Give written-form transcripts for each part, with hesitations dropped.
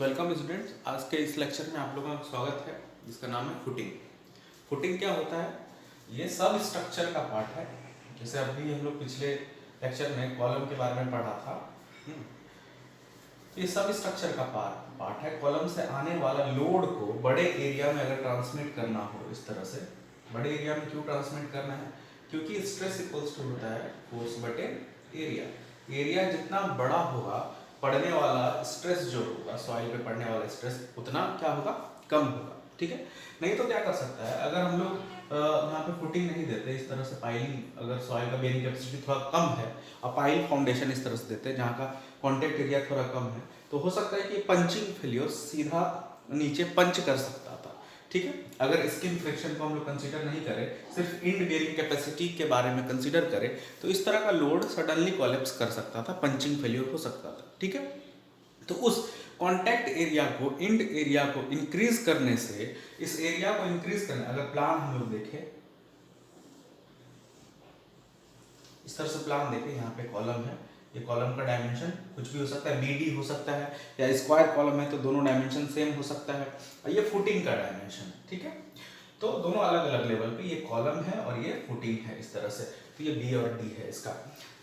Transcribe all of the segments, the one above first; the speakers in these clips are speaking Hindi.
Welcome students. आज के इस लेक्चर में आप लोगों का स्वागत है, जिसका नाम है फुटिंग। फुटिंग क्या होता है? ये सब स्ट्रक्चर का पार्ट है। जैसे अभी हम लोग पिछले लेक्चर में कॉलम के बारे में पढ़ा था। ये सब स्ट्रक्चर का पार्ट है। कॉलम से आने वाला लोड को बड़े एरिया में अगर ट्रांसमिट करना हो, इस तरह से बड़े एरिया में क्यों ट्रांसमिट करना है? क्योंकि स्ट्रेस इक्वल्स टू होता है फोर्स बटे एरिया। एरिया जितना बड़ा होगा, पड़ने वाला स्ट्रेस जो होगा, सॉइल पे पड़ने वाला स्ट्रेस उतना क्या होगा? कम होगा। ठीक है। नहीं तो क्या कर सकता है, अगर हम लोग यहाँ पे फुटिंग नहीं देते, इस तरह से पाइलिंग, अगर सॉइल का बेरिंग कैपेसिटी थोड़ा कम है और पाइल फाउंडेशन इस तरह से देते हैं जहाँ का कॉन्टेक्ट एरिया थोड़ा कम है, तो हो सकता है कि पंचिंग फेलियर सीधा नीचे पंच कर सकता था। ठीक है। अगर स्किन फ्रिक्शन को हम लोग कंसीडर नहीं करें, सिर्फ इंड बेरिंग कैपेसिटी के बारे में कंसीडर करें, तो इस तरह का लोड सडनली कोलैप्स कर सकता था, पंचिंग फेलियर हो सकता था। ठीक है। तो उस कॉन्टैक्ट एरिया को, इंड एरिया को इंक्रीज करने से, इस एरिया को इंक्रीज करने, अगर प्लान हम लोग देखें, इस तरह से प्लान देखें, यहाँ पे कॉलम है, ये कॉलम का डायमेंशन कुछ भी हो सकता है, BD हो सकता है, या स्क्वायर कॉलम है तो दोनों डायमेंशन सेम हो सकता है, और ये फुटिंग का डायमेंशन। ठीक है। तो दोनों अलग अलग लेवल पे, ये कॉलम है और ये फुटिंग है, इस तरह से। तो ये B और D है इसका।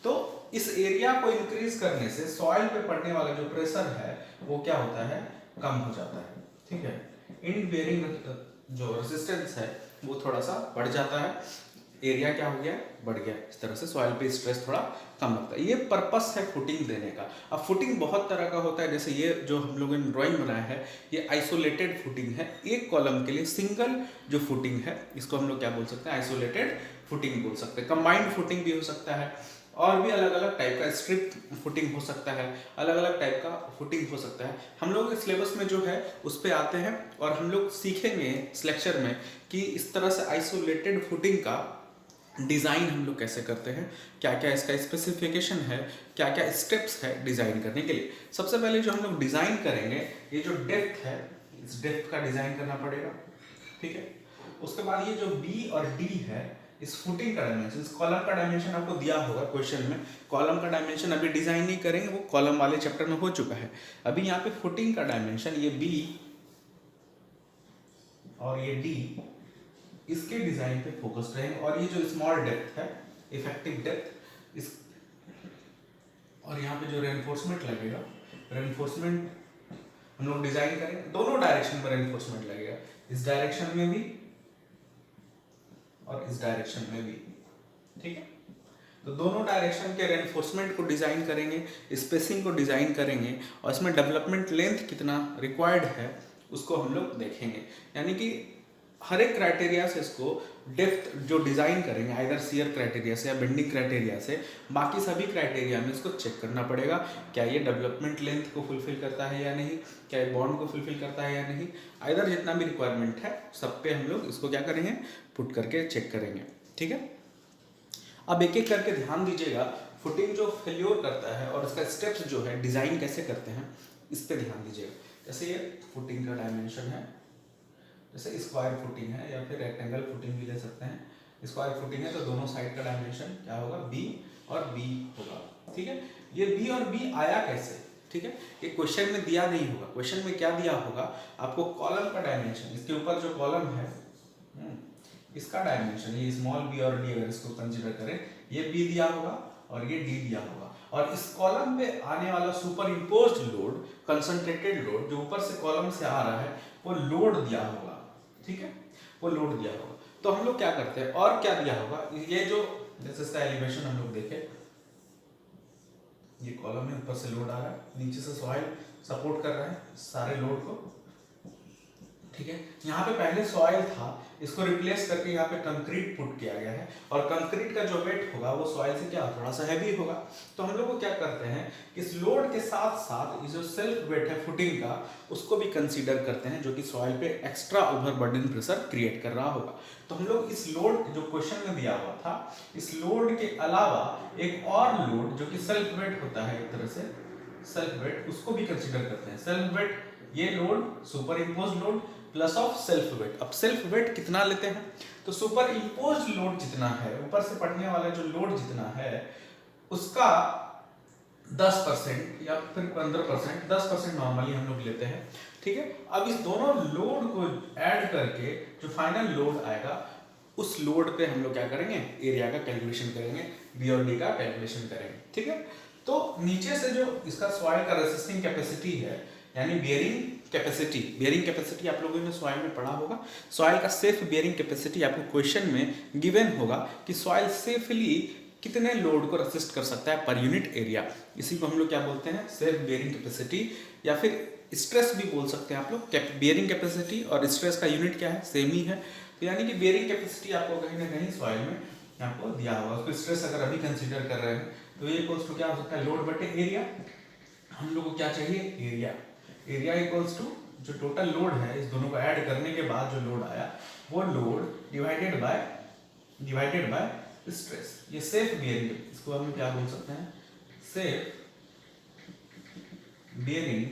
तो इस एरिया को इंक्रीज करने से सॉइल पे पड़ने वाला जो प्रेशर है वो क्या होता है? कम हो जाता है। ठीक है। इंड बेरिंग जो रेजिस्टेंस है वो थोड़ा सा बढ़ जाता है, एरिया क्या हो गया? बढ़ गया। इस तरह से सॉइल पे स्ट्रेस थोड़ा कम लगता है। ये पर्पस है फुटिंग देने का। अब फुटिंग बहुत तरह का होता है, जैसे ये जो हम लोगों ने ड्राइंग बनाया है, ये आइसोलेटेड फुटिंग है। एक कॉलम के लिए सिंगल जो फुटिंग है, इसको हम लोग क्या बोल सकते हैं? आइसोलेटेड फुटिंग बोल सकते हैं। कंबाइंड फुटिंग भी हो सकता है, और भी अलग अलग टाइप का स्ट्रिप फुटिंग हो सकता है, अलग अलग टाइप का फुटिंग हो सकता है। हम लोग सिलेबस में जो है उस पर आते हैं, और हम लोग सीखेंगे इस लेक्चर में कि इस तरह से आइसोलेटेड फुटिंग का डिज़ाइन हम लोग कैसे करते हैं, क्या क्या इसका स्पेसिफिकेशन है, क्या क्या स्टेप्स है डिज़ाइन करने के लिए। सबसे पहले जो हम लोग डिज़ाइन करेंगे, ये जो डेप्थ है, इस डेप्थ का डिज़ाइन करना पड़ेगा। ठीक है। उसके बाद ये जो B और D है, इस फुटिंग का डायमेंशन, इस कॉलम का डायमेंशन आपको दिया होगा क्वेश्चन में। कॉलम का डायमेंशन अभी डिज़ाइन नहीं करेंगे, वो कॉलम वाले चैप्टर में हो चुका है। अभी यहाँ पे फुटिंग का डायमेंशन, ये B और ये D, इसके डिजाइन पे फोकस रहेंगे। और ये जो स्मॉल डेप्थ है, इफेक्टिव डेप्थ, इस और यहाँ पे जो रेनफोर्समेंट लगेगा, रेनफोर्समेंट हम लोग डिजाइन करेंगे, दोनों डायरेक्शन में रेनफोर्समेंट लगेगा, इस डायरेक्शन में भी और इस डायरेक्शन में भी। ठीक है। तो दोनों डायरेक्शन के रेनफोर्समेंट को डिजाइन करेंगे, स्पेसिंग को डिजाइन करेंगे, और इसमें डेवलपमेंट लेंथ कितना रिक्वायर्ड है उसको हम लोग देखेंगे। यानी कि हर एक क्राइटेरिया से इसको डेप्थ जो डिजाइन करेंगे, आइदर शियर क्राइटेरिया से या बेंडिंग क्राइटेरिया से, बाकी सभी क्राइटेरिया में इसको चेक करना पड़ेगा, क्या ये डेवलपमेंट लेंथ को फुलफिल करता है या नहीं, क्या ये बॉन्ड को फुलफिल करता है या नहीं। आइदर जितना भी रिक्वायरमेंट है सब पे हम लोग इसको क्या करेंगे? पुट करके चेक करेंगे। ठीक है। अब एक एक करके ध्यान दीजिएगा, फुटिंग जो फेल्योर करता है और इसका स्टेप्स जो है डिजाइन कैसे करते हैं, इस पे ध्यान दीजिएगा। जैसे ये फुटिंग का डायमेंशन है, जैसे स्क्वायर फुटिंग है या फिर रेक्टेंगल फुटिंग भी ले सकते हैं। स्क्वायर फुटिंग है तो दोनों साइड का डायमेंशन क्या होगा? B और B होगा। ठीक है। ये B और B आया कैसे? ठीक है। ये क्वेश्चन में दिया नहीं होगा। क्वेश्चन में क्या दिया होगा आपको? कॉलम का डायमेंशन, इसके ऊपर जो कॉलम है इसका डायमेंशन, ये स्मॉल b और d अगर इसको कंसीडर करें, ये B दिया होगा और ये D दिया होगा, और इस कॉलम पे आने वाला super imposed load, concentrated load जो ऊपर से कॉलम से आ रहा है, वो लोड दिया होगा। ठीक है। वो लोड दिया होगा। तो हम लोग क्या करते हैं, और क्या दिया होगा? ये जो जैसे इसका एलिवेशन हम लोग देखें, ये कॉलम में ऊपर से लोड आ रहा है, नीचे से सॉइल सपोर्ट कर रहा है सारे लोड को। ठीक है। यहाँ पे पहले सॉइल था, इसको रिप्लेस करके यहाँ पे कंक्रीट पुट किया गया है, और कंक्रीट का जो वेट होगा वो सॉइल से क्या थोड़ा सा हैवी होगा। तो हम लोग को क्या करते हैं, इस लोड के साथ साथ जो सेल्फ वेट है फुटिंग का, उसको भी कंसीडर करते हैं, जो कि सॉइल पे एक्स्ट्रा ओवरबर्डन प्रेशर क्रिएट कर रहा होगा। तो हम लोग इस लोड जो क्वेश्चन में दिया हुआ था, इस लोड के अलावा एक और लोड जो कि सेल्फ वेट होता है, एक तरह से सेल्फ वेट, उसको भी कंसीडर करते हैं। सेल्फ वेट, ये load super impose load plus of self weight. अब सेल्फ वेट कितना लेते हैं? तो सुपर इम्पोज्ड लोड जितना है, ऊपर से पड़ने वाला जो लोड जितना है, उसका 10% या फिर 15%, 10% नॉर्मली हम लोग लेते हैं, ठीक है। अब इस दोनों लोड को ऐड करके जो फाइनल लोड आएगा उस लोड पे हम लोग क्या करेंगे, एरिया का कैलकुलेशन करेंगे, बी और डी का कैलकुलेशन करेंगे, ठीक है। तो नीचे से जो इसका सॉइल का रेसिस्टिंग कैपेसिटी है यानी बियरिंग कैपेसिटी आप लोगों ने सॉइल में पढ़ा होगा। सॉइल का सेफ बियरिंग कैपेसिटी आपको क्वेश्चन में गिवन होगा कि सॉइल सेफली कितने लोड को रेसिस्ट कर सकता है पर यूनिट एरिया। इसी को हम लोग क्या बोलते हैं, सेफ बियरिंग कैपेसिटी, या फिर स्ट्रेस भी बोल सकते हैं आप लोग। बियरिंग कैपेसिटी और स्ट्रेस का यूनिट क्या है, सेम ही है। तो यानी कि बियरिंग कैपेसिटी आपको कहीं ना कहीं सॉइल में आपको दिया होगा। उसको स्ट्रेस अगर अभी कंसीडर कर रहे हैं तो ये इक्वल्स टू क्या हो सकता है, लोड बटे एरिया। हम लोग को क्या चाहिए, एरिया इक्वल्स टू जो टोटल लोड है इस दोनों को ऐड करने के बाद जो लोड आया वो लोड डिवाइडेड बाय स्ट्रेस। ये सेफ बियरिंग, इसको हम क्या बोल सकते हैं, safe bearing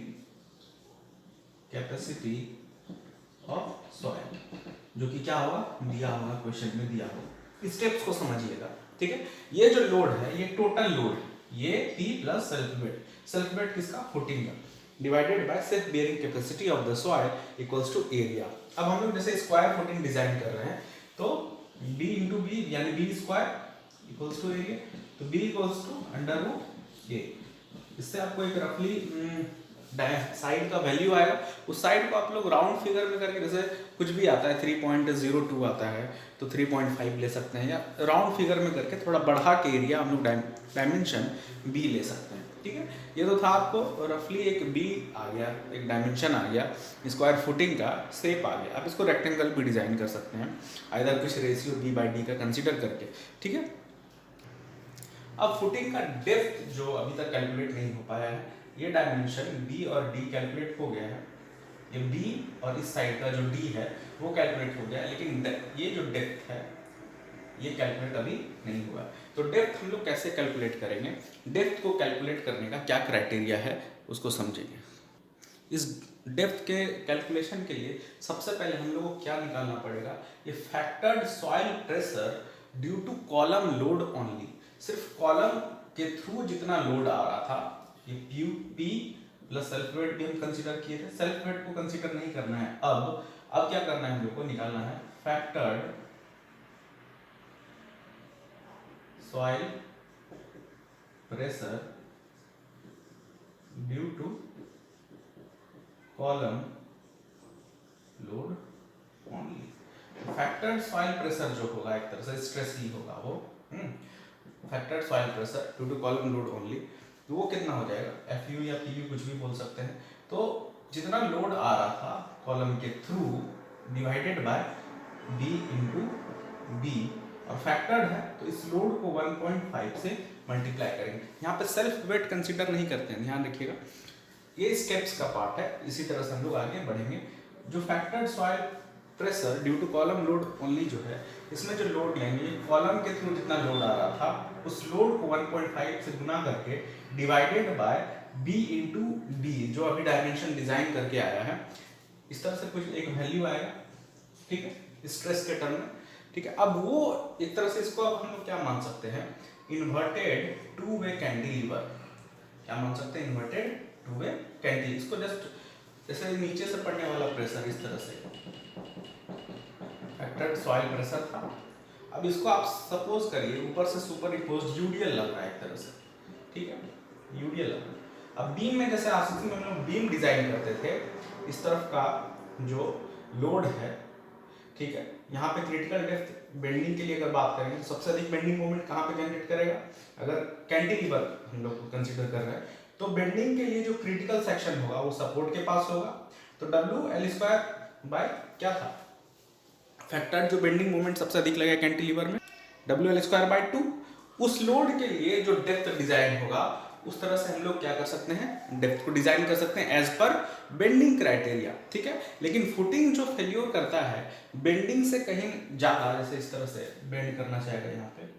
capacity of soil, जो कि क्या होगा, दिया होगा, क्वेश्चन में दिया होगा। स्टेप्स को समझिएगा, ठीक है। ये जो लोड है ये टोटल लोड, ये P प्लस सेल्फ वेट किसका, फुटिंग का, divided by self bearing capacity of the soil equals to area. अब हम लोग जैसे स्क्वायर फुटिंग डिजाइन कर रहे हैं तो B इंटू बी यानी B square equals to area, तो B equals to under root A. इससे आपको एक रफली साइड का वैल्यू आएगा। उस साइड को आप लोग राउंड फिगर में करके, जैसे कुछ भी आता है 3.02 आता है तो 3.5 ले सकते हैं, या राउंड फिगर में करके थोड़ा बढ़ा के एरिया हम लोग डायमेंशन बी ले सकते हैं, ठीक है। ये तो था आपको रफली एक बी आ गया, एक डायमेंशन आ गया, स्क्वायर फुटिंग का शेप आ गया। आप इसको रेक्टेंगल भी डिजाइन कर सकते हैं आइदर कुछ रेशियो बी बाई डी का कंसिडर करके, ठीक है। अब फुटिंग का डेप्थ जो अभी तक कैलकुलेट नहीं हो पाया है, ये डायमेंशन बी और डी कैलकुलेट हो गया है, ये बी और इस साइड का जो डी है वो कैलकुलेट हो गया है, लेकिन ये जो डेप्थ है ये कैलकुलेट अभी नहीं हुआ। तो डेप्थ हम लोग कैसे कैलकुलेट करेंगे, डेप्थ को कैलकुलेट करने का क्या क्राइटेरिया है उसको समझेंगे। इस डेप्थ के कैलकुलेशन के लिए सबसे पहले हम लोग को क्या निकालना पड़ेगा, ये factored soil pressure due to column load only. सिर्फ कॉलम के थ्रू जितना लोड आ रहा था, ये पी प्लस सेल्फ वेट भी हम कंसीडर किए थे, सेल्फ वेट को कंसीडर नहीं करना है। अब क्या करना है हम लोग को, निकालना है factored soil pressure due to column load only. Factored soil pressure जो होगा एक तरह से स्ट्रेस ही होगा वो, factored soil pressure due to column load only, तो वो कितना हो जाएगा, एफ यू या पी यू कुछ भी बोल सकते हैं। तो जितना लोड आ रहा था कॉलम के through divided by B into B, और फैक्टर्ड है तो इस लोड को 1.5 से मल्टीप्लाई करेंगे। यहाँ पे सेल्फ वेट कंसीडर नहीं करते हैं, ध्यान रखिएगा, ये स्टेप्स का पार्ट है। इसी तरह से हम लोग आगे बढ़ेंगे। जो factored soil pressure due to column load only जो है, इसमें जो लोड लेंगे, कॉलम के थ्रू जितना लोड आ रहा था उस लोड को 1.5 से गुना करके divided by B into D, जो अभी डायमेंशन डिजाइन करके आया है, इस तरह से कुछ एक वैल्यू आएगा, ठीक है, स्ट्रेस के टर्म में, ठीक है। अब वो एक तरह से इसको अब हम लोग क्या मान सकते हैं, इन्वर्टेड टू वे कैंटिलीवर, क्या मान सकते हैं, इन्वर्टेड टू वे कैंटिलीवर। इसको जस्ट जैसे नीचे से पड़ने वाला प्रेशर, इस तरह से फैक्टर्ड सॉइल प्रेशर था। अब इसको आप सपोज करिए ऊपर से सुपर इम्पोज्ड यूडीएल लग रहा है एक तरह से, ठीक है, यूडीएल लग रहा है। अब बीम में जैसे आरसीसी में हम लोग बीम डिजाइन करते थे, इस तरफ का जो लोड है, ठीक है, यहाँ पे क्रिटिकल डेप्थ बेंडिंग के लिए अगर बात करेंगे तो सबसे अधिक बेंडिंग मोमेंट कहाँ पे जनरेट करेगा, अगर कैंटिलीवर हम लोग कंसीडर कर रहे हैं तो बेंडिंग के लिए जो क्रिटिकल सेक्शन होगा वो सपोर्ट के पास होगा। तो डब्ल्यू एल स्क्वायर बाय क्या था, फैक्टर्ड जो बेंडिंग मोमेंट सबसे अधिक लगेगा कैंटिलीवर में, डब्ल्यू एल स्क्वायर बाय 2। उस लोड के लिए जो डेप्थ डिजाइन होगा उस तरह से हम लोग क्या कर सकते हैं, डेप्थ को डिजाइन कर सकते हैं एज पर बेंडिंग क्राइटेरिया, ठीक है। लेकिन फुटिंग जो फेल्योर करता है बेंडिंग से कहीं ज्यादा, जैसे इस तरह से बेंड करना चाहेगा, यहाँ पे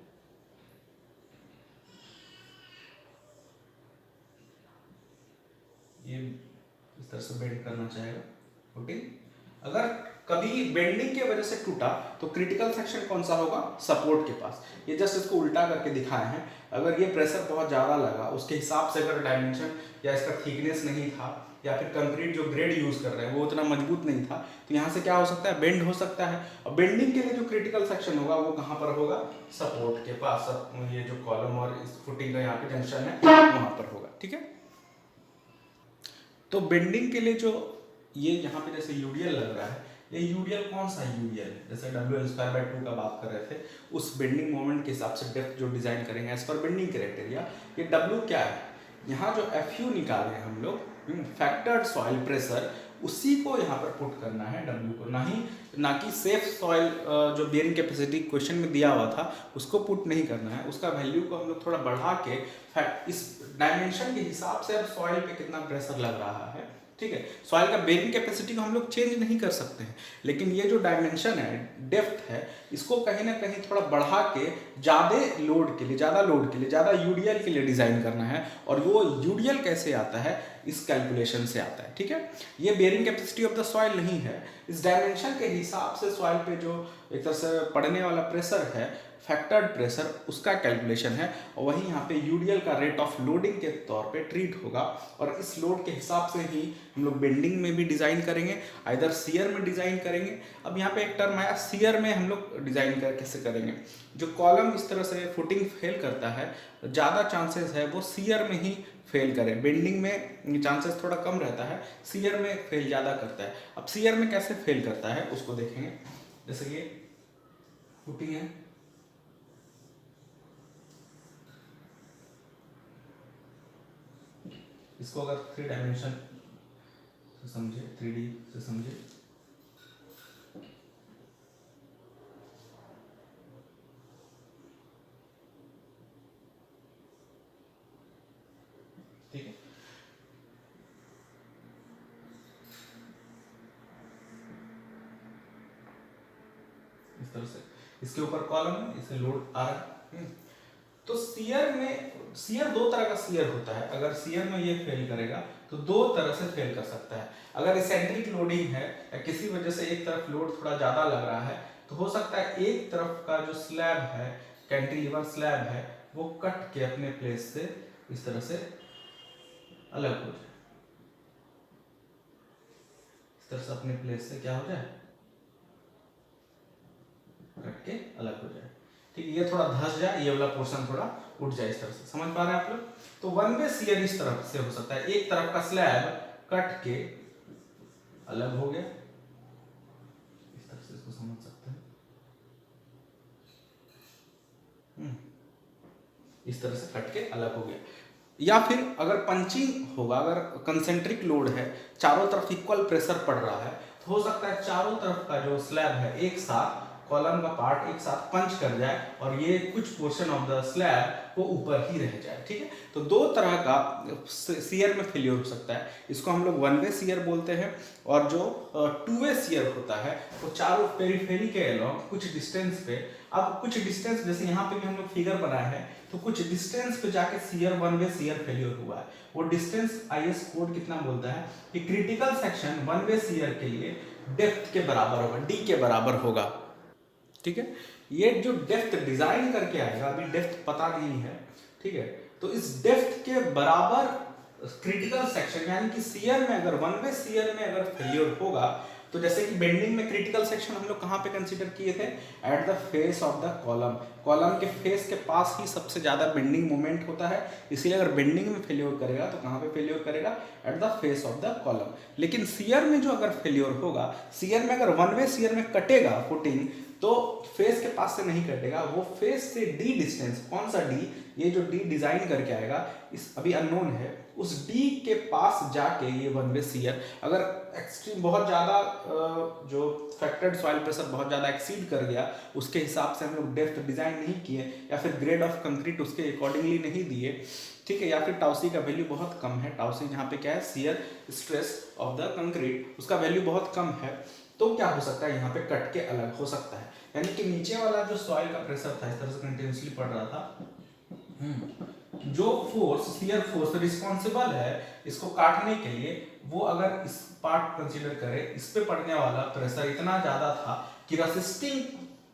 ये इस तरह से बेंड करना चाहेगा फुटिंग, अगर कभी बेंडिंग की वजह से टूटा तो क्रिटिकल सेक्शन कौन सा होगा, सपोर्ट के पास। ये जस्ट इसको उल्टा करके दिखाए हैं। अगर ये प्रेशर बहुत ज़्यादा लगा, उसके हिसाब से अगर डायमेंशन या इसका थिकनेस नहीं था, या फिर कंक्रीट जो ग्रेड यूज़ कर रहे हैं वो उतना मजबूत नहीं था, तो यहाँ से क्या हो सकता है, बेंड हो सकता है। और बेंडिंग के लिए जो क्रिटिकल सेक्शन होगा वो कहाँ पर होगा, सपोर्ट के पास। ये जो कॉलम और इस फुटिंग का यहाँ पे जंक्शन है वहाँ पर होगा, ठीक है। तो बेंडिंग के लिए जो ये यहाँ पे जैसे यूडीएल लग रहा है, ये यूडीएल कौन सा यूडीएल, जैसे WL²/2 का बात कर रहे थे, उस बेंडिंग मोमेंट के हिसाब से डेप्थ जो डिजाइन करेंगे एज पर बेंडिंग क्राइटेरिया। ये W क्या है, यहाँ जो FU निकाले हैं हम लोग, फैक्टर्ड सॉइल प्रेशर, उसी को यहाँ पर पुट करना है W को, ना कि सेफ सॉइल जो बेयरिंग कैपेसिटी क्वेश्चन में दिया हुआ था उसको पुट नहीं करना है। उसका वैल्यू को हम लोग थोड़ा बढ़ा के इस डायमेंशन के हिसाब से अब सॉइल पे कितना प्रेशर लग रहा है, ठीक है। सॉइल का बेयरिंग कैपेसिटी को हम लोग चेंज नहीं कर सकते हैं, लेकिन ये जो डायमेंशन है, डेप्थ है, इसको कहीं ना कहीं थोड़ा बढ़ा के ज़्यादा लोड के लिए, ज़्यादा यूडीएल के लिए डिज़ाइन करना है। और वो यूडीएल कैसे आता है, इस कैलकुलेशन से आता है, ठीक है। ये bearing capacity of the soil नहीं है, इस डायमेंशन के हिसाब से सॉइल पे जो एक तरह से पड़ने वाला प्रेशर है, फैक्टर्ड प्रेशर, उसका कैलकुलेशन है। और वही यहाँ पे यूडीएल का रेट ऑफ लोडिंग के तौर पे ट्रीट होगा। और इस लोड के हिसाब से ही हम लोग बेंडिंग में भी डिज़ाइन करेंगे, आइदर सीयर में डिज़ाइन करेंगे। अब यहाँ पे एक टर्म आया सीयर में, हम लोग डिज़ाइन कैसे करेंगे। जो कॉलम इस तरह से फुटिंग फेल करता है, ज़्यादा चांसेस है वो सीयर में ही फेल करे। बेंडिंग में चांसेस थोड़ा कम रहता है, सीयर में फेल ज़्यादा करता है। अब सीयर में कैसे फेल करता है उसको देखेंगे। जैसे ये फुटिंग है, इसको अगर 3 डायमेंशन से समझे, 3D से समझे, ठीक है। इस तरह से इसके ऊपर कॉलम है, इसे लोड आ रहा है। तो सीयर में, सीयर दो तरह का सीयर होता है। अगर सीयर में ये फेल करेगा तो दो तरह से फेल कर सकता है। अगर इसेंट्रिक लोडिंग है या किसी वजह से एक तरफ लोड थोड़ा ज़्यादा लग रहा है, तो हो सकता है एक तरफ का जो स्लैब है, कैंटिलीवर स्लैब है, वो कट के अपने प्लेस से इस तरह से अलग हो जाए। इस तरह से अपने प्लेस से क्या हो जाए, कट के अलग हो जाए, ठीक है। ये थोड़ा धंस जाए, ये वाला पोर्शन थोड़ा उठ जाए, इस तरह से। समझ पा रहे हैं आप लोग। तो वन वे शियर इस तरफ से हो सकता है, एक तरफ का स्लैब कट के अलग हो गया, इस तरह से इसको समझ सकते हैं। इस तरह से कट के अलग हो गया। या फिर अगर पंचिंग होगा, अगर कंसेंट्रिक लोड है, चारों तरफ इक्वल प्रेशर पड़ रहा है, तो हो सकता है चारों तरफ का जो स्लैब है एक साथ, कॉलम का पार्ट एक साथ पंच कर जाए और ये कुछ पोर्शन ऑफ द स्लैब वो ऊपर ही रह जाए, ठीक है। तो दो तरह का सीयर में फेलियर हो सकता है। इसको हम लोग वन वे सीयर बोलते हैं। और जो टू वे सीयर होता है वो चारों पेरीफेरी के अलोंग कुछ डिस्टेंस पे, अब कुछ डिस्टेंस, जैसे यहाँ पे भी हम लोग फिगर बनाए हैं, तो कुछ डिस्टेंस पे जाके shear, one way shear failure हुआ है। वो डिस्टेंस IS कोड कितना बोलता है कि critical section one way shear के लिए डेप्थ के बराबर होगा, D के बराबर होगा, ठीक है। ये जो डेप्थ डिजाइन करके आएगा, अभी डेप्थ पता नहीं है, ठीक है। तो इस डेप्थ के बराबर क्रिटिकल सेक्शन, यानी कि सीयर में अगर वन वे सीयर में अगर फेलियर होगा, तो जैसे कि बेंडिंग में क्रिटिकल सेक्शन हम लोग कहाँ पे कंसीडर किए थे, at the face of the column. Column के फेस के पास ही सबसे ज्यादा बेंडिंग मोमेंट होता है, इसलिए अगर बेंडिंग में फेलियर करेगा तो कहाँ पे फेलियर करेगा, at the face of the column. लेकिन सीयर में जो अगर फेलियर होगा, सीयर में अगर वन वे सीयर में कटेगा फुटिंग, तो फेस के पास से नहीं कटेगा, वो फेस से D डिस्टेंस, कौन सा D, ये जो D डिजाइन करके आएगा, इस अभी अननोन है, उस D के पास जाके ये वन वे सीयर, अगर एक्सट्रीम बहुत ज़्यादा जो फैक्टर्ड सॉइल प्रेशर बहुत ज़्यादा एक्सीड कर गया, उसके हिसाब से हम लोग डेप्थ डिजाइन नहीं किए, या फिर ग्रेड ऑफ कंक्रीट उसके अकॉर्डिंगली नहीं दिए, ठीक है। या फिर टाउसी का वैल्यू बहुत कम है, टाउसी यहाँ पे क्या है, shear stress of the concrete, उसका वैल्यू बहुत कम है, तो क्या हो सकता है, यहाँ पे कट के अलग हो सकता है। यानी कि नीचे वाला जो सॉइल का प्रेशर था, इस तरह से कंटिन्यूसली पड़ रहा था, जो फोर्स, शियर फोर्स रिस्पॉन्सिबल है इसको काटने के लिए, वो अगर इस पार्ट कंसीडर करें, इस पे पड़ने वाला प्रेशर इतना ज्यादा था कि रेसिस्टिंग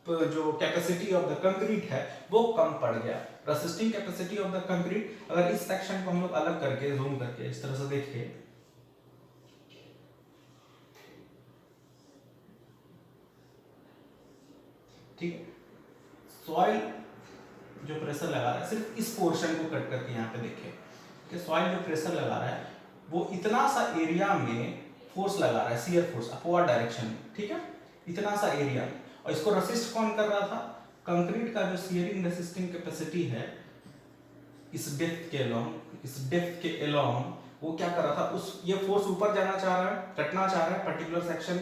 जो कैपेसिटी ऑफ द कंक्रीट है वो कम पड़ गया। Resisting capacity of the concrete, अगर इस सेक्शन को हम लोग अलग करके जूम करके इस तरह से देखिए, ठीक है, सॉइल जो प्रेशर लगा रहा है, सिर्फ इस पोर्शन को कट करके यहाँ पे देखिए कि सॉइल जो प्रेशर लगा रहा है वो इतना सा एरिया में फोर्स लगा रहा है, शियर फोर्स अपवर्ड डायरेक्शन में, ठीक है, इतना सा एरिया में। और इसको रेसिस्ट कौन कर रहा था? कंक्रीट का जो शियरिंग रेसिस्टिंग कैपेसिटी है इस डेप्थ के अलोंग वो क्या कर रहा था, उस ये फोर्स ऊपर जाना चाह रहा है, कटना चाह रहा है पर्टिकुलर सेक्शन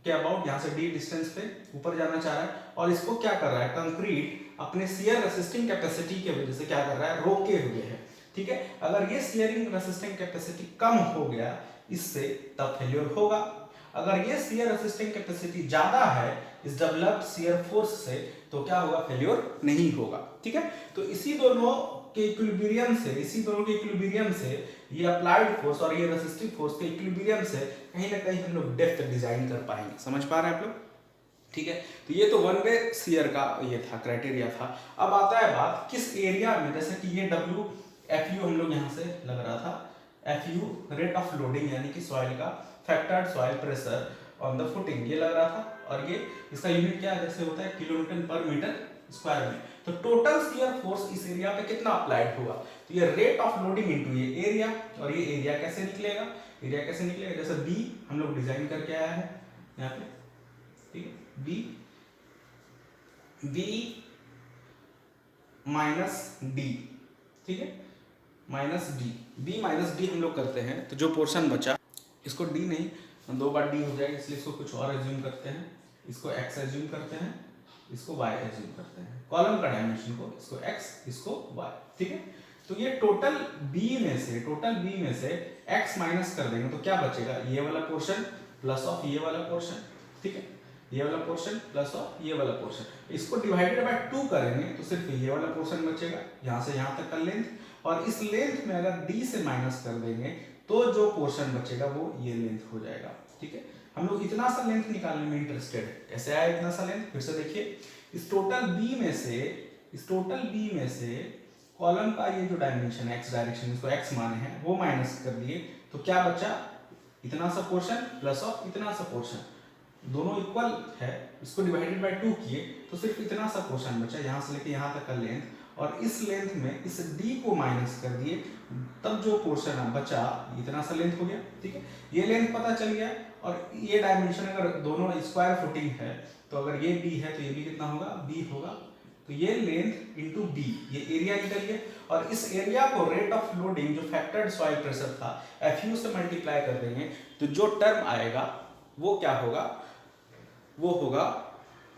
के अबाउट, यहाँ से डी डिस्टेंस पे ऊपर जाना चाह रहा है, और इसको क्या कर रहा है, कंक्रीट अपने शियर रेसिस्टिंग कैपेसिटी की वजह से क्या कर रहा है, रोके हुए है, ठीक है। अगर ये शियरिंग रेसिस्टिंग कैपेसिटी कम हो गया इससे, तब फेल्योर होगा। अगर ये शियर रेसिस्टिंग कैपेसिटी ज्यादा है इस डेवलप्ड शियर फोर्स से, तो क्या होगा, फेल्योर नहीं होगा, ठीक है। तो इसी दोनों के इक्विलिब्रियम से ये अप्लाइड फोर्स और ये रेसिस्टिव फोर्स के इक्विलिब्रियम से कहीं ना कहीं हम लोग डेप्थ डिजाइन कर पाएंगे। समझ पा रहे हैं आप लोग? ठीक है, तो ये तो वन वे शियर का ये था, क्राइटेरिया था। अब आता है बात किस एरिया में, जैसे कि ये डब्ल्यू एफ यू हम लोग यहाँ से लग रहा था, F you rate of loading यानी कि सॉइल का factored soil pressure on the footing ये लग रहा था, और ये इसका यूनिट क्या है, जैसे होता है किलोन्यूटन पर मीटर स्क्वायर में। तो टोटल शियर फोर्स इस एरिया पे कितना अप्लाइड होगा, तो ये रेट ऑफ लोडिंग इनटू ये एरिया, और ये एरिया कैसे निकलेगा, जैसे बी हम लोग डिजाइन करके आया है यहाँ पे, ठीक है, बी माइनस डी, ठीक है, बी माइनस डी हम लोग करते हैं, तो जो पोर्शन बचा इसको डी नहीं, दो बार डी हो जाएगा, इसलिए इसको कुछ और एज्यूम करते हैं, इसको एक्स एज्यूम करते हैं, इसको y एज्यूम करते हैं, कॉलम का डायमेंशन को, इसको x इसको y, ठीक है। तो ये टोटल b में से x माइनस कर देंगे तो क्या बचेगा, ये वाला पोर्शन प्लस ऑफ ये वाला पोर्शन, ठीक है, ये वाला पोर्शन प्लस ऑफ ये वाला पोर्शन, इसको डिवाइडेड बाय 2 करेंगे तो सिर्फ ये वाला पोर्शन बचेगा, यहाँ से यहाँ तक का लेंथ, और इस लेंथ में अगर d से माइनस कर देंगे तो जो पोर्शन बचेगा वो ये लेंथ हो जाएगा, ठीक है। हम लोग इतना सा लेंथ निकालने में इंटरेस्टेड है, कैसे आया इतना सा लेंथ, फिर से देखिए, इस टोटल बी में से कॉलम का ये जो डायमेंशन है x डायरेक्शन, इसको x माने हैं, वो माइनस कर दिए तो क्या बचा, इतना सा पोर्शन प्लस ऑफ इतना सा पोर्शन, दोनों इक्वल है, इसको डिवाइडेड बाय 2 किए तो सिर्फ इतना सा पोर्शन बचा, यहाँ से लेके यहाँ तक का लेंथ, और इस लेंथ में इस d को माइनस कर दिए, तब जो पोर्शन बचा इतना सा लेंथ हो गया, ठीक है। ये लेंथ पता चल गया, और ये डायमेंशन अगर दोनों स्क्वायर फुटिंग है तो अगर ये b है तो ये भी कितना होगा, b होगा, तो ये लेंथ इंटू b, ये एरिया निकल गया, और इस एरिया को रेट ऑफ लोडिंग जो फैक्टर्ड सॉइल प्रेशर था Fu से मल्टीप्लाई कर देंगे, तो जो टर्म आएगा वो क्या होगा, वो होगा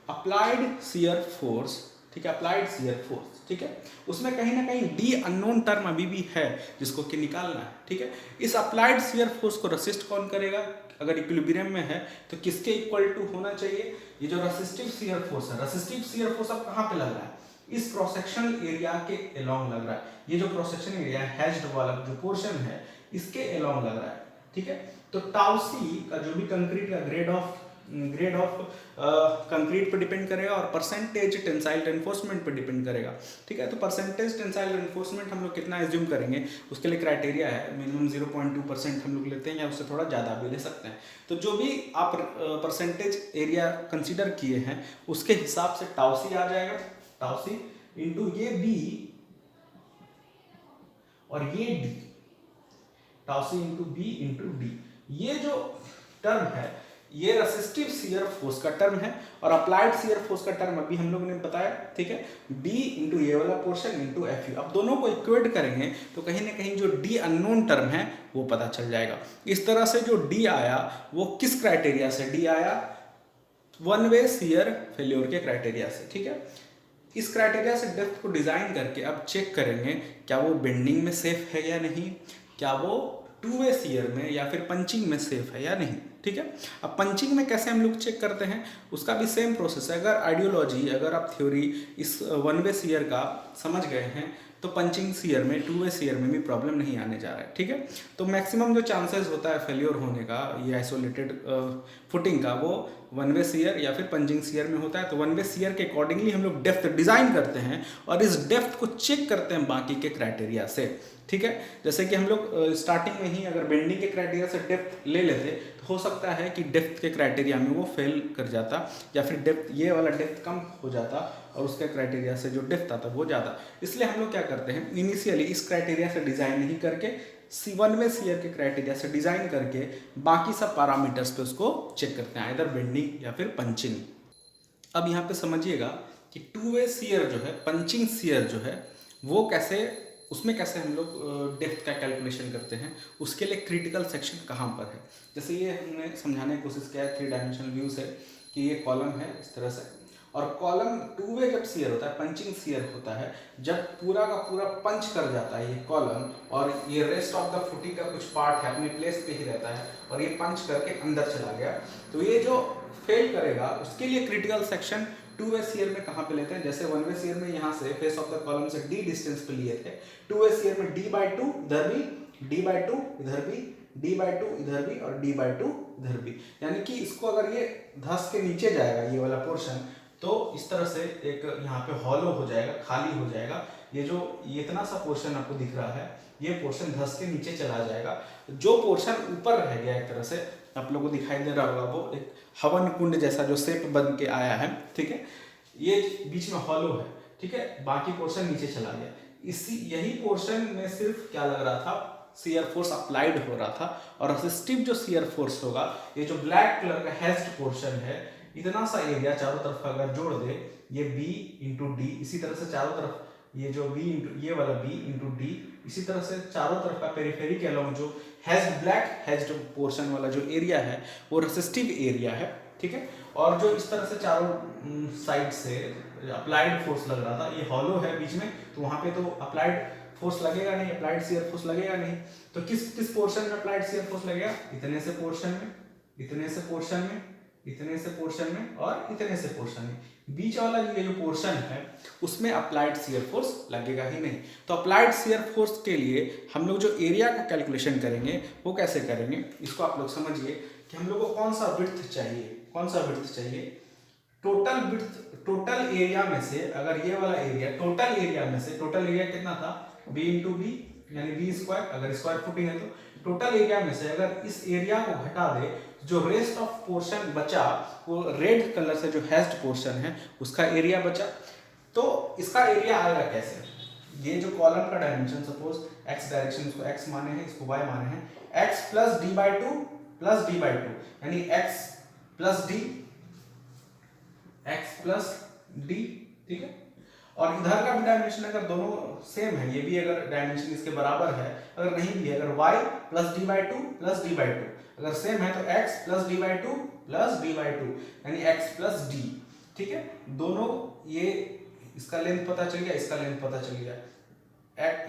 अप्लाइड शियर फोर्स, ठीक है, अप्लाइड शियर फोर्स, ठीक है। उसमें कहीं ना कहीं डी अननोन टर्म अभी भी है जिसको कि निकालना है, ठीक है। इस अप्लाइड शियर फोर्स को रेसिस्ट कौन करेगा, अगर इक्विलिब्रियम में है तो किसके इक्वल टू होना चाहिए, ये जो रेसिस्टिव शियर फोर्स है, रेसिस्टिव शियर फोर्स अब कहाँ पे लग रहा है, इस क्रॉस सेक्शनल एरिया के अलोंग लग रहा है, ये जो क्रॉस सेक्शन एरिया है, हैच्ड वाला जो पोर्शन है इसके अलोंग लग रहा है, ठीक है। तो टाउ सी का जो भी कंक्रीट का ग्रेड ऑफ कंक्रीट पे डिपेंड करेगा, और परसेंटेज टेंसाइल रेनफोर्समेंट पे डिपेंड करेगा, ठीक है। तो परसेंटेज टेंसाइल रेनफोर्समेंट हम लोग कितना एज्यूम करेंगे, उसके लिए क्राइटेरिया है, मिनिमम 0.2% हम लोग लेते हैं, या उससे थोड़ा ज़्यादा भी ले सकते हैं। तो जो भी आप परसेंटेज एरिया कंसिडर किए हैं उसके हिसाब से टाउसी आ जाएगा, टाउसी इंटू ये बी और ये D, tau c into B into D, ये जो टर्म है ये रेसिस्टिव शियर फोर्स का टर्म है, और अप्लाइड शियर फोर्स का टर्म अभी हम लोगों ने बताया, ठीक है, B इंटू ये वाला पोर्शन इंटू एफ यू। अब दोनों को इक्वेट करेंगे तो कहीं ना कहीं जो D अननोन टर्म है वो पता चल जाएगा। इस तरह से जो D आया वो किस क्राइटेरिया से D आया, वन वे शियर फेल्योर के क्राइटेरिया से, ठीक है। इस क्राइटेरिया से डेप्थ को डिजाइन करके अब चेक करेंगे क्या वो बेंडिंग में सेफ है या नहीं, क्या वो टू वे शियर में या फिर पंचिंग में सेफ है या नहीं, ठीक है। अब पंचिंग में कैसे हम लोग चेक करते हैं, उसका भी सेम प्रोसेस है। अगर आइडियोलॉजी, अगर आप थ्योरी इस वन वे शियर का समझ गए हैं तो पंचिंग शियर में, टू वे शियर में भी प्रॉब्लम नहीं आने जा रहा है, ठीक है। तो मैक्सिमम जो चांसेस होता है फेलियर होने का ये आइसोलेटेड फुटिंग का, वो वन वे शियर या फिर पंचिंग शियर में होता है। तो वन वे शियर के अकॉर्डिंगली हम लोग डेप्थ डिजाइन करते हैं और इस डेप्थ को चेक करते हैं बाकी के क्राइटेरिया से, ठीक है। जैसे कि हम लोग स्टार्टिंग में ही अगर बेंडिंग के क्राइटेरिया से डेप्थ ले लेते तो हो सकता है कि डेप्थ के क्राइटेरिया में वो फेल कर जाता, या फिर डेप्थ, ये वाला डेप्थ कम हो जाता और उसके क्राइटेरिया से जो डेप्थ आता वो ज़्यादा। इसलिए हम लोग क्या करते हैं, इनिशियली इस क्राइटेरिया से डिज़ाइन नहीं करके वन वे शियर के क्राइटेरिया से डिज़ाइन करके बाकी सब पैरामीटर्स पे उसको चेक करते हैं, इधर बेंडिंग या फिर पंचिंग। अब यहाँ पे समझिएगा कि टू वे शियर जो है, पंचिंग शियर जो है, वो कैसे, उसमें कैसे हम लोग डेप्थ का कैलकुलेशन करते हैं, उसके लिए क्रिटिकल सेक्शन कहाँ पर है। जैसे ये हमने समझाने की कोशिश किया है 3 डायमेंशनल व्यू से कि ये कॉलम है इस तरह से, और कॉलम टू वे जब शियर होता है, पंचिंग शियर होता है जब पूरा का पूरा पंच कर जाता है ये कॉलम, और ये रेस्ट ऑफ द फुटिंग का कुछ पार्ट है अपने प्लेस पे ही रहता है और ये पंच करके अंदर चला गया, तो ये जो फेल करेगा उसके लिए critical section two way shear में कहाँ पे लेते हैं। जैसे वन वे शियर में यहाँ से फेस ऑफ द कॉलम से डी डिस्टेंस पे लिए थे, टू वे शियर में d/2 इधर भी, d/2 इधर भी, d/2 इधर भी और d/2 इधर भी। यानी कि इसको अगर ये धंस के नीचे जाएगा ये वाला पोर्शन, तो इस तरह से एक यहाँ पे हॉलो हो जाएगा, खाली हो जाएगा। ये जो ये इतना सा पोर्शन आपको दिख रहा है, ये पोर्शन धंस के नीचे चला जाएगा। जो पोर्शन ऊपर रह गया एक तरह से आप लोगों को दिखाई दे रहा होगा, वो एक हवन कुंड जैसा जो शेप बन के आया है, ठीक है, ये बीच में हॉलो है, ठीक है, बाकी पोर्शन नीचे चला गया। इसी यही पोर्शन में सिर्फ क्या लग रहा था, शियर फोर्स अप्लाइड हो रहा था, और असिस्टिव जो शियर फोर्स होगा, ये जो ब्लैक कलर का हेज्ड पोर्शन है, इतना सा एरिया चारों तरफ अगर जोड़ दे, ये b इंटू डी, इसी तरह से चारों तरफ ये जो b इंटू ये वाला b इंटू डी, इसी तरह से चारों तरफ का पेरिफेरी के अलोंग जो हेज्ड ब्लैक हेज्ड पोर्शन वाला जो एरिया है वो रेसिस्टिव एरिया है, ठीक है। और जो इस तरह से चारों साइड से अप्लाइड फोर्स लग रहा था, ये हॉलो है बीच में, तो वहां पे तो अप्लाइड फोर्स लगेगा नहीं, अप्लाइड शियर फोर्स लगेगा नहीं। तो किस किस पोर्शन में अप्लाइड शियर फोर्स लगेगा, इतने से पोर्शन में, इतने से पोर्शन में, इतने से पोर्शन में और इतने से पोर्शन में। बीच वाला ये जो पोर्शन है उसमें अप्लाइड शियर फोर्स लगेगा ही नहीं। तो अप्लाइड शियर फोर्स के लिए हम लोग जो एरिया का कैलकुलेशन करेंगे वो कैसे करेंगे, इसको आप लोग समझिए कि हम लोग को कौन सा विड्थ चाहिए, कौन सा विड्थ चाहिए। टोटल विड्थ, टोटल एरिया में से, अगर ये वाला एरिया टोटल एरिया में से, टोटल एरिया कितना था, b इंटू बी यानी बी स्क्वायर, अगर स्क्वायर फुटिंग है तो टोटल एरिया में से अगर इस एरिया को घटा दे, जो रेस्ट ऑफ पोर्शन बचा वो रेड कलर से जो हेज्ड पोर्शन है उसका एरिया बचा। तो इसका एरिया आएगा कैसे, ये जो कॉलम का डायमेंशन, सपोज x डायरेक्शन, इसको x माने हैं, इसको y माने हैं, x plus d/2 plus d/2 यानी x plus d, x plus d, ठीक है। और इधर का भी डायमेंशन अगर दोनों सेम है, ये भी अगर डायमेंशन इसके बराबर है, अगर नहीं भी है, अगर y plus d/2 plus d/2 अगर सेम है तो x plus d/2 plus d/2 यानी x प्लस d, ठीक है। दोनों ये इसका लेंथ पता चल गया, इसका लेंथ पता चल गया,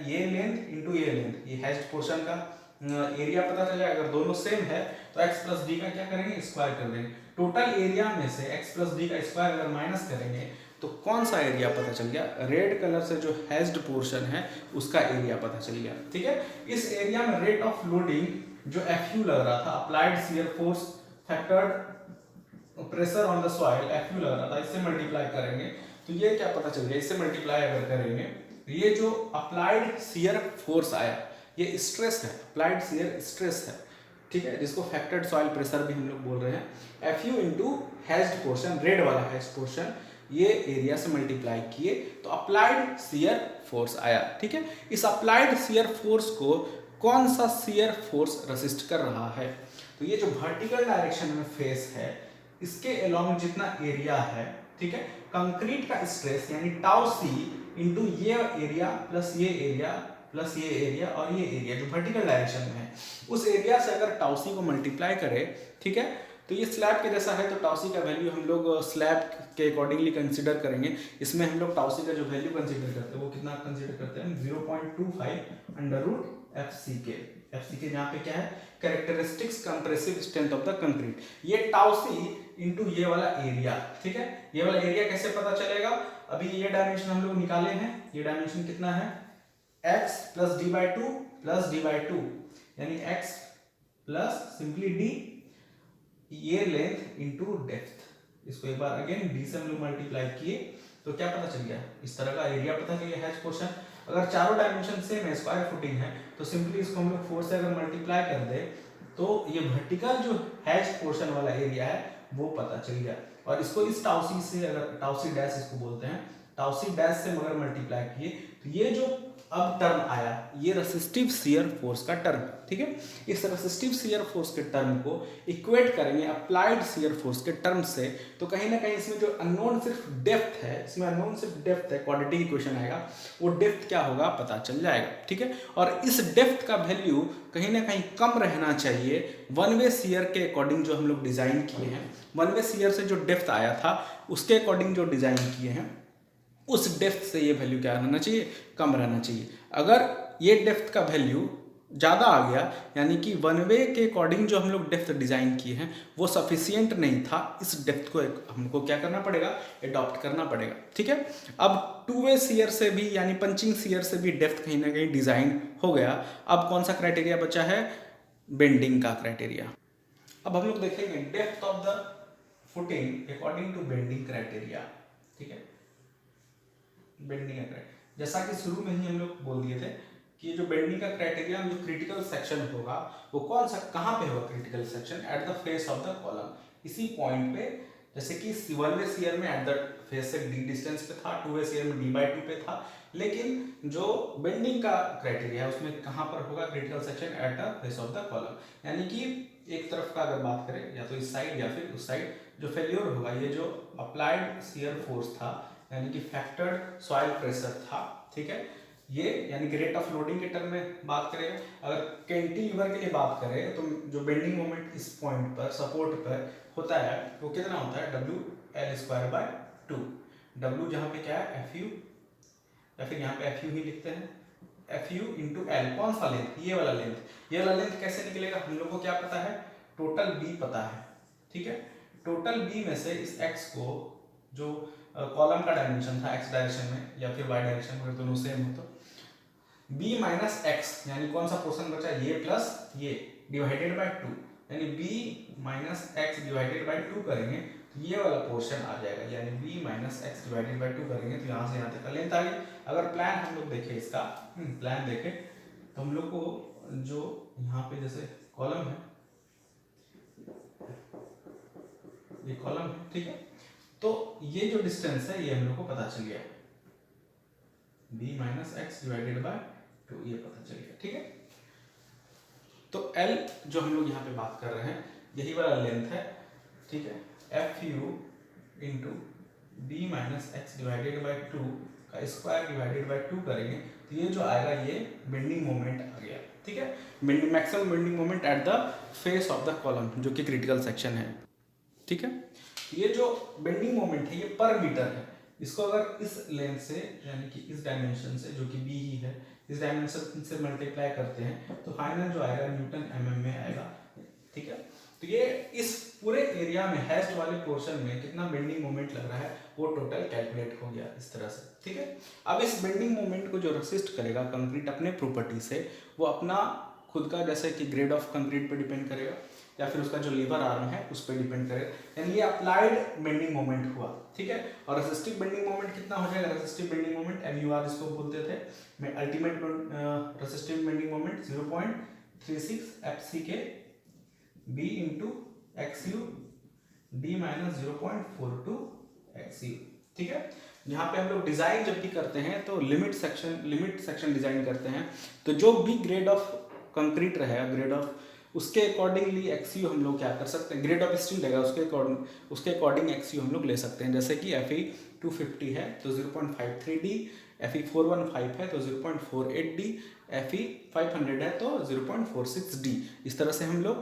ये लेंथ इंटू ये लेंथ, ये हेज्ड पोर्शन का एरिया पता चल जाएगा। अगर दोनों सेम है तो x प्लस डी का क्या करेंगे, स्क्वायर कर देंगे। टोटल एरिया में से x प्लस डी का स्क्वायर अगर माइनस करेंगे तो कौन सा एरिया पता चल गया, रेड कलर से जो हेज्ड पोर्शन है उसका एरिया पता चल गया, ठीक है। इस एरिया में रेट ऑफ लोडिंग जो FU लग रहा था, applied shear force factored pressure on the soil, FU लग रहा था, इससे मल्टीप्लाई करेंगे तो ये क्या पता चल गया, इससे मल्टीप्लाई अगर करेंगे तो ये जो अप्लाइड शियर फोर्स आया ये स्ट्रेस है, अप्लाइड शियर स्ट्रेस है, ठीक है, जिसको फैक्टर्ड सॉइल प्रेशर भी हम लोग बोल रहे हैं। FU into hedged portion, red वाला हेज्ड पोर्शन, ये एरिया से मल्टीप्लाई किए तो अप्लाइड शियर फोर्स आया, ठीक है। इस अप्लाइड शियर फोर्स को कौन सा शियर फोर्स रेसिस्ट कर रहा है, तो ये जो वर्टिकल डायरेक्शन में फेस है इसके अलोंग जितना एरिया है, ठीक है, कंक्रीट का स्ट्रेस यानी टाउ सी इंटू ये एरिया प्लस ये एरिया प्लस ये एरिया और ये एरिया जो वर्टिकल डायरेक्शन में है, उस एरिया से अगर टाउ सी को मल्टीप्लाई करें, ठीक है, तो ये स्लैब के जैसा है तो टाउ सी का वैल्यू हम लोग स्लैब के अकॉर्डिंगली कंसीडर करेंगे। इसमें हम लोग टाउ सी का जो वैल्यू कंसीडर करते हैं वो कितना कंसीडर करते हैं, 0.25 अंडर रूट FCK जहाँ पे क्या है, characteristics compressive strength of the concrete, ये टाउ सी इंटू ये वाला एरिया, ठीक है। ये वाला एरिया कैसे पता चलेगा, अभी ये डायमेंशन हम लोग निकाले हैं, ये डायमेंशन कितना है x plus D by two plus D by two, यानी x प्लस सिंपली डी, ये लेंथ इंटू डेप्थ। इसको एक बार अगेन डी से हम लोग मल्टीप्लाई किए तो क्या पता चल गया, इस तरह का एरिया पता चल गया हैच पोर्शन। अगर चारों डायमेंशन सेम है, स्क्वायर फुटिंग है, तो सिंपली इसको हम लोग 4 से अगर मल्टीप्लाई कर दे तो ये वर्टिकल जो हैच पोर्शन वाला एरिया है वो पता चल गया। और इसको इस टाउसी से, अगर टाउसी डैश इसको बोलते हैं, टाउसी डैश से मगर मल्टीप्लाई किए तो ये जो अब टर्म आया ये रेसिस्टिव शियर फोर्स का टर्म, ठीक है। इस रेसिस्टिव शियर फोर्स के टर्म को इक्वेट करेंगे अप्लाइड शियर फोर्स के टर्म से, तो कहीं ना कहीं इसमें जो अननोन सिर्फ डेप्थ है, इसमें अननोन सिर्फ डेप्थ है, क्वाड्रेटिक इक्वेशन आएगा, वो डेप्थ क्या होगा पता चल जाएगा, ठीक है। और इस डेप्थ का वैल्यू कहीं ना कहीं कम रहना चाहिए वन वे शियर के अकॉर्डिंग जो हम लोग डिजाइन किए हैं। वन वे शियर से जो डेप्थ आया था उसके अकॉर्डिंग जो डिजाइन किए हैं, उस डेप्थ से ये वैल्यू क्या रहना चाहिए, कम रहना चाहिए। अगर ये डेप्थ का वैल्यू ज़्यादा आ गया, यानी कि वन वे के अकॉर्डिंग जो हम लोग डेप्थ डिज़ाइन किए हैं वो सफिशियंट नहीं था, इस डेप्थ को हमको क्या करना पड़ेगा, एडॉप्ट करना पड़ेगा, ठीक है। अब टू वे शियर से भी, यानी पंचिंग शियर से भी डेप्थ कहीं ना कहीं डिज़ाइन हो गया। अब कौन सा क्राइटेरिया बचा है, बेंडिंग का क्राइटेरिया। अब हम लोग देखेंगे depth of the footing according to bending criteria, ठीक है। बेंडिंग का क्राइटेरिया, जैसा कि शुरू में ही हम लोग बोल दिए थे कि जो बेंडिंग का क्राइटेरिया जो क्रिटिकल सेक्शन होगा वो कौन सा, कहाँ पे होगा critical section, at the face of the column, इसी पॉइंट पे। जैसे कि वन वे शियर में एट द फेस से डी डिस्टेंस पे था, टू वे शियर में डी बाई टू पे था, लेकिन जो बेंडिंग का क्राइटेरिया है उसमें कहाँ पर होगा critical section, at the face of the column. यानी कि एक तरफ का अगर बात करें, या तो इस साइड या फिर उस साइड, जो फेल्योर होगा, ये जो अप्लाइड शियर फोर्स था, यानी कि फैक्टर्ड सॉइल प्रेशर था, ठीक है, ये यानी कि रेट ऑफ लोडिंग के टर्म में बात करें। अगर कैंटिलीवर के लिए बात करें तो जो बेंडिंग मोमेंट इस पॉइंट पर सपोर्ट पर होता है वो कितना होता है, W L square by 2। W जहाँ पे क्या है, एफ यू, या फिर यहाँ पे एफ यू ही लिखते हैं, एफ यू इंटू एल, कौन सा लेंथ, ये वाला लेंथ। ये वाला लेंथ कैसे निकलेगा, हम लोग को क्या पता है, टोटल बी पता है, ठीक है। टोटल बी में से इस एक्स को, जो कॉलम का डायमेंशन था एक्स डायरेक्शन में या फिर वाई डायरेक्शन में, दोनों सेम हो, तो b माइनस एक्स, यानी कौन सा पोर्शन बचा, ये प्लस ये, डिवाइडेड बाय 2, यानी b minus X divided by 2 करेंगे तो ये वाला पोर्शन आ जाएगा, यानी b minus X divided by 2 करेंगे तो यहाँ से यहाँ तक का लेंथ आ गई। अगर प्लान हम लोग देखें इसका, प्लान देखें तो हम लोग को जो यहाँ पे जैसे कॉलम है, ये कॉलम है, ठीक है, तो ये जो डिस्टेंस है ये हम लोग को पता चल गया, b minus X divided by 2, ये पता चल गया, ठीक है। तो l जो हम लोग यहाँ पे बात कर रहे हैं यही वाला लेंथ है, ठीक है, F U into B minus X divided by 2 का स्क्वायर डिवाइडेड बाई 2 करेंगे तो ये जो आएगा ये बेंडिंग मोमेंट आ गया, ठीक है, maximum bending moment at the face of the column, जो कि क्रिटिकल सेक्शन है, ठीक है। ये जो बेंडिंग मोमेंट है ये पर मीटर है, इसको अगर इस लेंथ से, यानी कि इस डायमेंशन से जो कि b ही है, इस डायमेंशन से मल्टीप्लाई करते हैं तो फाइनल जो आएगा न्यूटन mm में आएगा, ठीक है। तो ये इस पूरे एरिया में हैश वाले पोर्शन में कितना बेंडिंग मोमेंट लग रहा है वो टोटल कैलकुलेट हो गया इस तरह से, ठीक है। अब इस बेंडिंग मोमेंट को जो रेसिस्ट करेगा कंक्रीट अपने प्रॉपर्टी से, वो अपना खुद का, जैसे कि ग्रेड ऑफ कंक्रीट पे डिपेंड करेगा या फिर उसका जो लीवर आर्म है उस पर डिपेंड करेगा, यानी ये अप्लाइड बेंडिंग मोमेंट हुआ, ठीक है। और रेसिस्टिव बेंडिंग मोमेंट कितना हो जाएगा, रेसिस्टिव बेंडिंग मोमेंट MUR इसको बोलते थे, मैं ultimate resistive bending moment 0.36 FC के B into XU D minus 0.42 XU, ठीक है। यहाँ पे हम लोग डिजाइन जब भी करते हैं तो लिमिट सेक्शन डिजाइन करते हैं, तो जो भी ग्रेड ऑफ कंक्रीट रहेगा, ग्रेड ऑफ उसके अकॉर्डिंगली XU हम लोग क्या कर सकते हैं, ग्रेड ऑफ स्टील रहेगा उसके अकॉर्डिंग XU हम लोग ले सकते हैं। जैसे कि FE 250 है तो 0.53D, FE 415 है तो 0.48D, FE 500 है तो 0.46D। इस तरह से हम लोग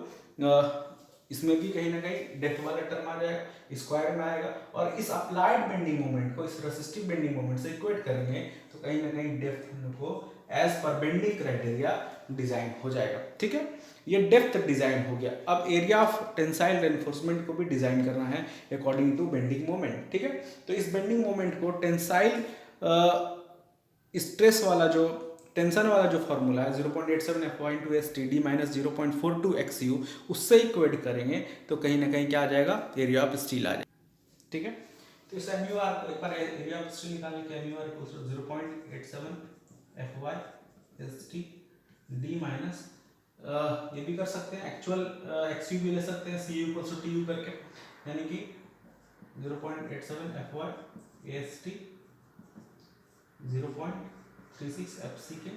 इसमें भी कहीं ना कहीं डेप्थ वाला टर्म आ जाएगा, स्क्वायर में आएगा, और इस अप्लाइड बेंडिंग मोमेंट को इस रेसिस्टिव बेंडिंग मोमेंट से इक्वेट करेंगे तो कहीं ना कहीं डेप्थ हम लोग को as per bending criteria design हो जाएगा, ठीक है। ये डेप्थ डिजाइन हो गया। अब एरिया ऑफ टेंसाइल रेनफोर्समेंट को भी डिजाइन करना है अकॉर्डिंग टू बेंडिंग मोमेंट, ठीक है। तो इस बेंडिंग मोमेंट को टेंसाइल स्ट्रेस वाला जो टेंशन वाला जो फॉर्मूला है 0.87 FY into S T D minus 0.42 XU, उससे इक्वेट करेंगे तो कहीं ना कहीं क्या आ जाएगा, एरिया ऑफ स्टील आ जाएगा। ठीक है, तो इस एम यू आर को एक बार एरिया ऑफ स्टील निकालने के एम यू आर को 0.87 FY S T D minus ये भी कर सकते हैं, एक्चुअल XU भी ले सकते हैं, CU इक्वल्स टू TU करके, यानी कि 0.87 FY AST 0.36 FC के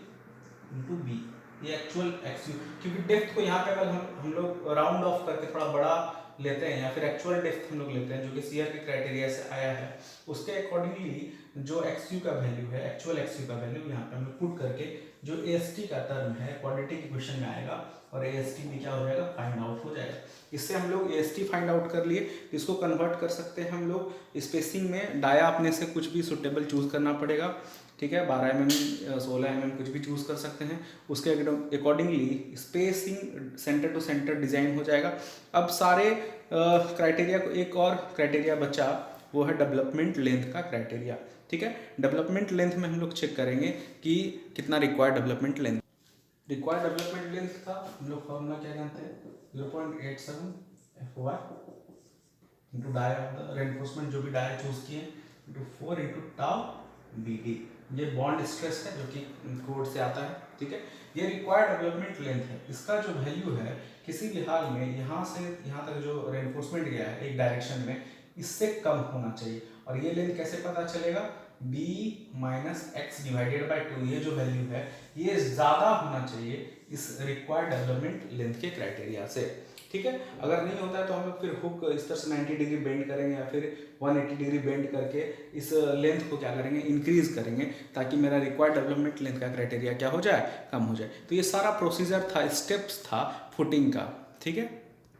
इंटू बी, ये एक्चुअल XU, क्योंकि डेप्थ को यहाँ पे अगर हम लोग राउंड ऑफ करके थोड़ा बड़ा लेते हैं या फिर एक्चुअल डेप्थ हम लोग लेते हैं जो कि सीआर के क्राइटेरिया से आया है, उसके अकॉर्डिंगली जो XU का वैल्यू है, एक्चुअल XU का वैल्यू यहाँ पे हम लोग पुट करके जो AST का टर्म है क्वाड्रेटिक इक्वेशन में आएगा और AST भी क्या हो जाएगा, फाइंड आउट हो जाएगा। इससे हम लोग AST फाइंड आउट कर लिए, इसको कन्वर्ट कर सकते हैं हम लोग स्पेसिंग में, डाया अपने से कुछ भी सुटेबल चूज करना पड़ेगा। ठीक है, 12 mm 16 mm कुछ भी चूज कर सकते हैं, उसके accordingly spacing centre to centre design हो जाएगा। अब सारे क्राइटेरिया को, एक और क्राइटेरिया बचा, वो है डेवलपमेंट लेंथ का क्राइटेरिया। ठीक है, डेवलपमेंट लेंथ में हम लोग चेक करेंगे कि कितना required development length, required development length का हम लोग फॉर्मूला क्या जानते हैं, 0.87 FY इंटू डाया रेनफोर्समेंट जो भी डाया चूज किए इंटू 4 इंटू टाउ BD, ये बॉन्ड स्ट्रेस है जो कि कोड से आता है। ठीक है, ये रिक्वायर्ड डेवलपमेंट लेंथ है, इसका जो वैल्यू है किसी भी हाल में यहाँ से यहाँ तक जो रेनफोर्समेंट गया है एक डायरेक्शन में, इससे कम होना चाहिए। और ये लेंथ कैसे पता चलेगा, b minus X divided by 2, ये जो वैल्यू है ये ज़्यादा होना चाहिए इस रिक्वायर्ड डेवलपमेंट लेंथ के क्राइटेरिया से। ठीक है, अगर नहीं होता है तो हम लोग फिर हुक इस तरह से 90 डिग्री बेंड करेंगे या फिर 180 डिग्री बेंड करके इस लेंथ को क्या करेंगे, इंक्रीज करेंगे, ताकि मेरा रिक्वायर्ड डेवलपमेंट लेंथ का क्राइटेरिया क्या हो जाए, कम हो जाए। तो ये सारा प्रोसीजर था, स्टेप्स था फुटिंग का। ठीक है।